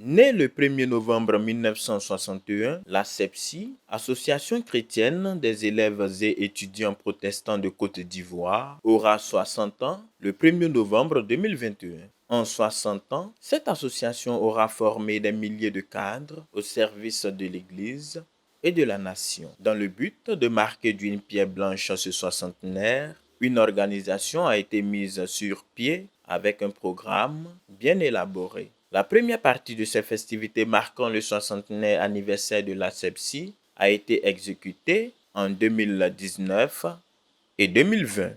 Née le 1er novembre 1961, la l'ASEPSI, Association chrétienne des élèves et étudiants protestants de Côte d'Ivoire, aura 60 ans le 1er novembre 2021. En 60 ans, cette association aura formé des milliers de cadres au service de l'Église et de la nation. Dans le but de marquer d'une pierre blanche ce soixantenaire, une organisation a été mise sur pied avec un programme bien élaboré. La première partie de ces festivités marquant le 60e anniversaire de la l'ASEPSI a été exécutée en 2019 et 2020.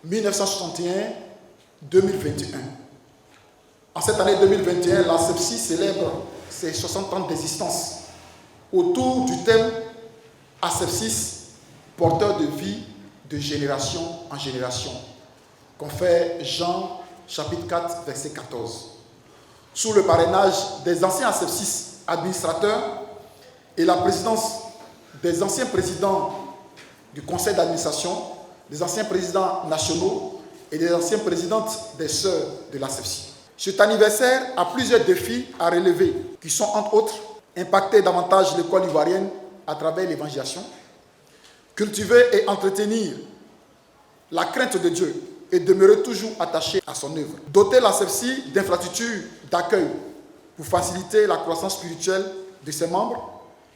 1961-2021. En cette année 2021, la l'ASEPSI célèbre ses 60 ans d'existence autour du thème Asepsis, porteur de vie de génération en génération, qu'on fait Jean chapitre 4, verset 14. Sous le parrainage des anciens Asepsis administrateurs et la présidence des anciens présidents du conseil d'administration, des anciens présidents nationaux et des anciennes présidentes des sœurs de l'Asepsi. Cet anniversaire a plusieurs défis à relever qui sont entre autres impacter davantage l'école ivoirienne à travers l'évangélisation, cultiver et entretenir la crainte de Dieu et demeurer toujours attaché à son œuvre. Doter la l'ASEPSI d'infrastructures d'accueil pour faciliter la croissance spirituelle de ses membres,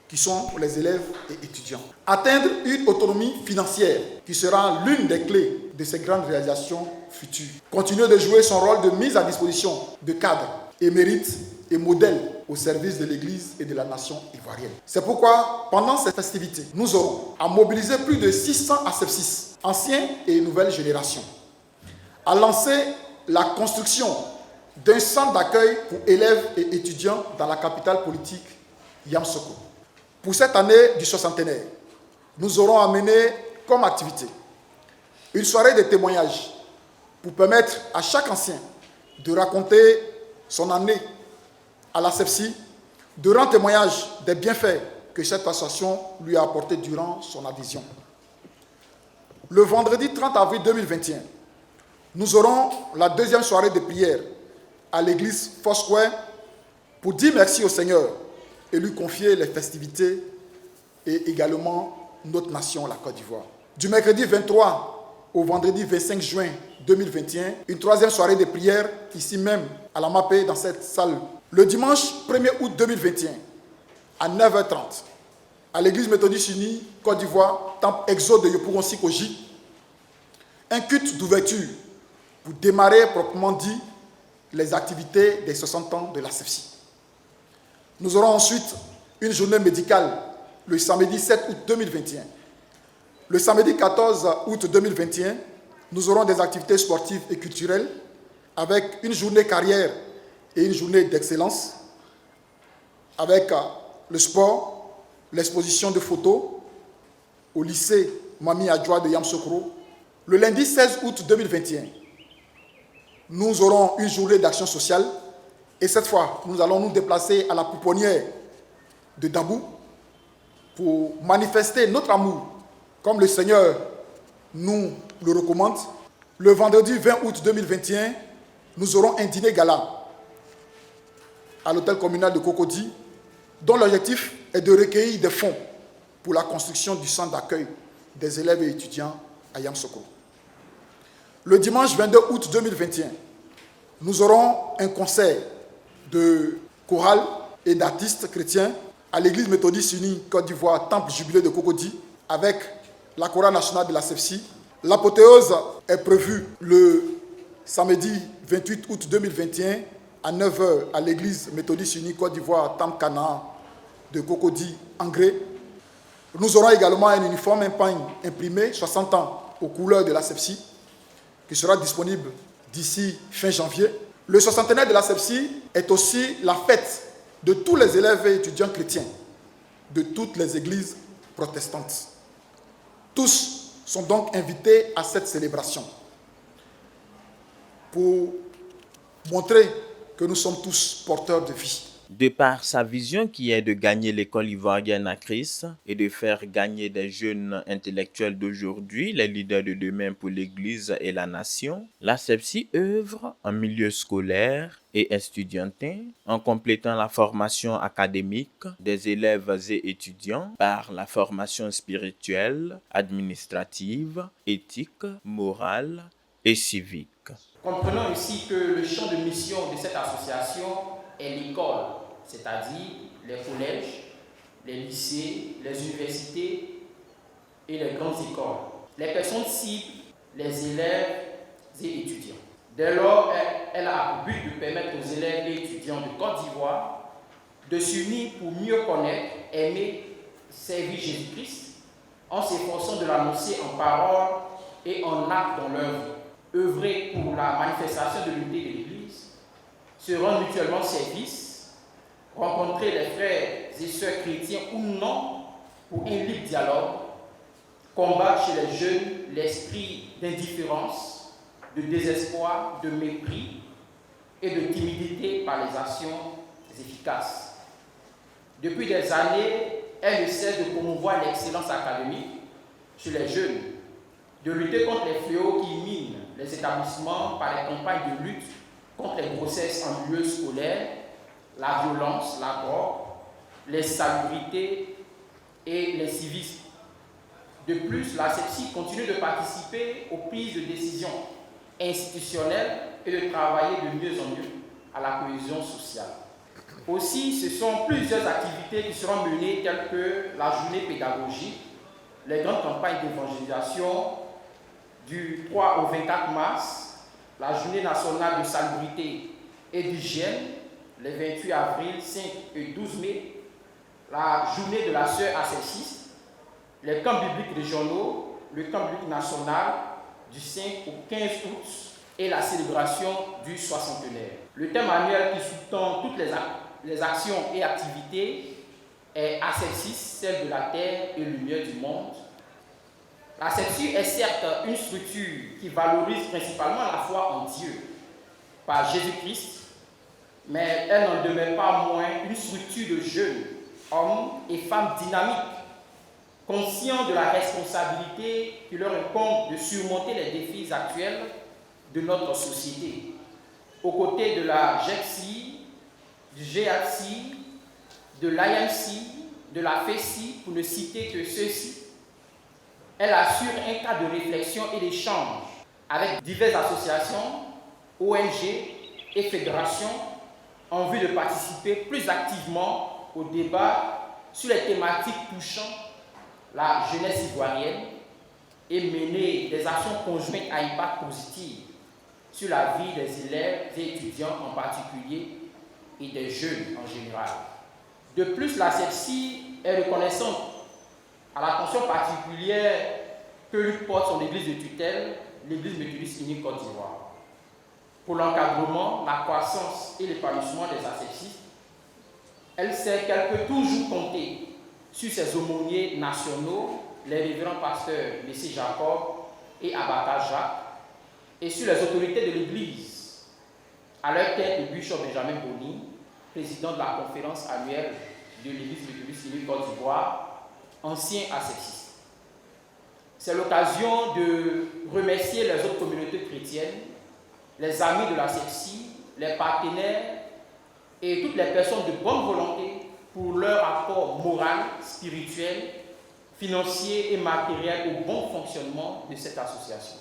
qui sont les élèves et étudiants. Atteindre une autonomie financière, qui sera l'une des clés de ces grandes réalisations futures. Continuer de jouer son rôle de mise à disposition de cadres émérites et modèles au service de l'Église et de la nation ivoirienne. C'est pourquoi, pendant ces festivités, nous aurons à mobiliser plus de 600 Asepsis, anciens et nouvelles générations, à lancer la construction d'un centre d'accueil pour élèves et étudiants dans la capitale politique, Yamoussoukro. Pour cette année du soixantenaire, nous aurons amené comme activité une soirée de témoignages pour permettre à chaque ancien de raconter son année à la l'ASEPSI, de rendre témoignage des bienfaits que cette association lui a apportés durant son adhésion. Le vendredi 30 avril 2021, nous aurons la deuxième soirée de prière à l'église Foursquare pour dire merci au Seigneur et lui confier les festivités et également notre nation, la Côte d'Ivoire. Du mercredi 23 au vendredi 25 juin 2021, une troisième soirée de prière ici même à la MAPE dans cette salle. Le dimanche 1er août 2021 à 9h30 à l'église méthodiste unie Côte d'Ivoire, temple Exode de Yopougon-Sikoji, un culte d'ouverture pour démarrer proprement dit les activités des 60 ans de la l'ASEPSI. Nous aurons ensuite une journée médicale le samedi 7 août 2021. Le samedi 14 août 2021, nous aurons des activités sportives et culturelles avec une journée carrière et une journée d'excellence avec le sport, l'exposition de photos au lycée Mami Adjoa de Yamoussoukro. Le lundi 16 août 2021, nous aurons une journée d'action sociale et cette fois, nous allons nous déplacer à la pouponnière de Dabou pour manifester notre amour comme le Seigneur nous le recommande. Le vendredi 20 août 2021, nous aurons un dîner gala à l'hôtel communal de Cocody, dont l'objectif est de recueillir des fonds pour la construction du centre d'accueil des élèves et étudiants à Yamoussoukro. Le dimanche 22 août 2021, nous aurons un concert de chorale et d'artistes chrétiens à l'église méthodiste unie Côte d'Ivoire, temple jubilé de Cocody, avec la chorale nationale de la l'ASEPSI. L'apothéose est prévue le samedi 28 août 2021 à 9h à l'église méthodiste unie Côte d'Ivoire, temple Canaan de Cocody, Angré. Nous aurons également un uniforme imprimé 60 ans aux couleurs de la l'ASEPSI qui sera disponible d'ici fin janvier. Le soixantenaire de la l'ASEPSI est aussi la fête de tous les élèves et étudiants chrétiens de toutes les églises protestantes. Tous sont donc invités à cette célébration pour montrer que nous sommes tous porteurs de vie. De par sa vision qui est de gagner l'école ivoirienne à Christ et de faire gagner des jeunes intellectuels d'aujourd'hui, les leaders de demain pour l'Église et la nation, la CEPSI œuvre en milieu scolaire et estudiantin en complétant la formation académique des élèves et étudiants par la formation spirituelle, administrative, éthique, morale et civique. Comprenons ici que le champ de mission de cette association est l'école, c'est-à-dire les collèges, les lycées, les universités et les grandes écoles. Les personnes cibles, les élèves et étudiants. Dès lors, elle a pour but de permettre aux élèves et étudiants de Côte d'Ivoire de s'unir pour mieux connaître, aimer, servir Jésus-Christ en s'efforçant de l'annoncer en parole et en acte dans leur vie. Œuvrer pour la manifestation de l'unité de l'Église, se rendre mutuellement service, rencontrer les frères et sœurs chrétiens ou non pour un libre dialogue, combattre chez les jeunes l'esprit d'indifférence, de désespoir, de mépris et de timidité par les actions efficaces. Depuis des années, elle ne cesse de promouvoir l'excellence académique chez les jeunes, de lutter contre les fléaux qui minent les établissements par les campagnes de lutte contre les grossesses en milieu scolaire, la violence, la drogue, l'insalubrité et l'incivisme. De plus, la CEPSI continue de participer aux prises de décisions institutionnelles et de travailler de mieux en mieux à la cohésion sociale. Aussi, ce sont plusieurs activités qui seront menées telles que la journée pédagogique, les grandes campagnes d'évangélisation du 3 au 24 mars, la journée nationale de salubrité et d'hygiène, les 28 avril, 5 et 12 mai, la journée de la sœur ascétiste, les camps bibliques régionaux, le camp biblique national du 5 au 15 août et la célébration du soixantenaire. Le thème annuel qui sous-tend toutes les actions et activités est Ascétis, celle de la terre et lumière du monde. La CEPSI est certes une structure qui valorise principalement la foi en Dieu par Jésus-Christ, mais elle n'en demeure pas moins une structure de jeunes, hommes et femmes dynamiques, conscients de la responsabilité qui leur incombe de surmonter les défis actuels de notre société, aux côtés de la GECSI, du GACI, de l'IMC, de la FECI, pour ne citer que ceux-ci. Elle assure un cadre de réflexion et d'échange avec diverses associations, ONG et fédérations en vue de participer plus activement au débat sur les thématiques touchant la jeunesse ivoirienne et mener des actions conjointes à impact positif sur la vie des élèves et étudiants en particulier et des jeunes en général. De plus, la CEPSI est reconnaissante à l'attention particulière que lui porte son église de tutelle, l'église méthodiste unie Côte d'Ivoire. Pour l'encadrement, la croissance et l'épanouissement des ascétistes, elle sait qu'elle peut toujours compter sur ses aumôniers nationaux, les révérends pasteurs Messé Jacob et Abata Jacques, et sur les autorités de l'église, à leur tête le bishop Benjamin Boni, président de la conférence annuelle de l'église méthodiste unie Côte d'Ivoire, ancien ascétiste. C'est l'occasion de remercier les autres communautés chrétiennes, les amis de la CEPSI, les partenaires et toutes les personnes de bonne volonté pour leur apport moral, spirituel, financier et matériel au bon fonctionnement de cette association.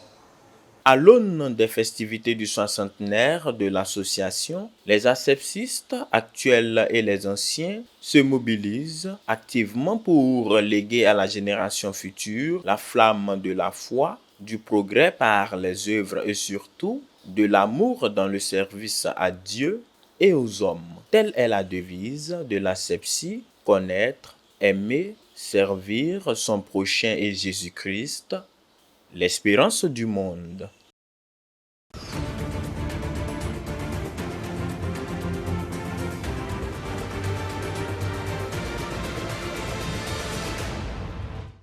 À l'aune des festivités du soixantenaire de l'association, les asepsistes actuels et les anciens se mobilisent activement pour léguer à la génération future la flamme de la foi, du progrès par les œuvres et surtout de l'amour dans le service à Dieu et aux hommes. Telle est la devise de l'asepsie: connaître, aimer, servir son prochain et Jésus-Christ, l'espérance du monde.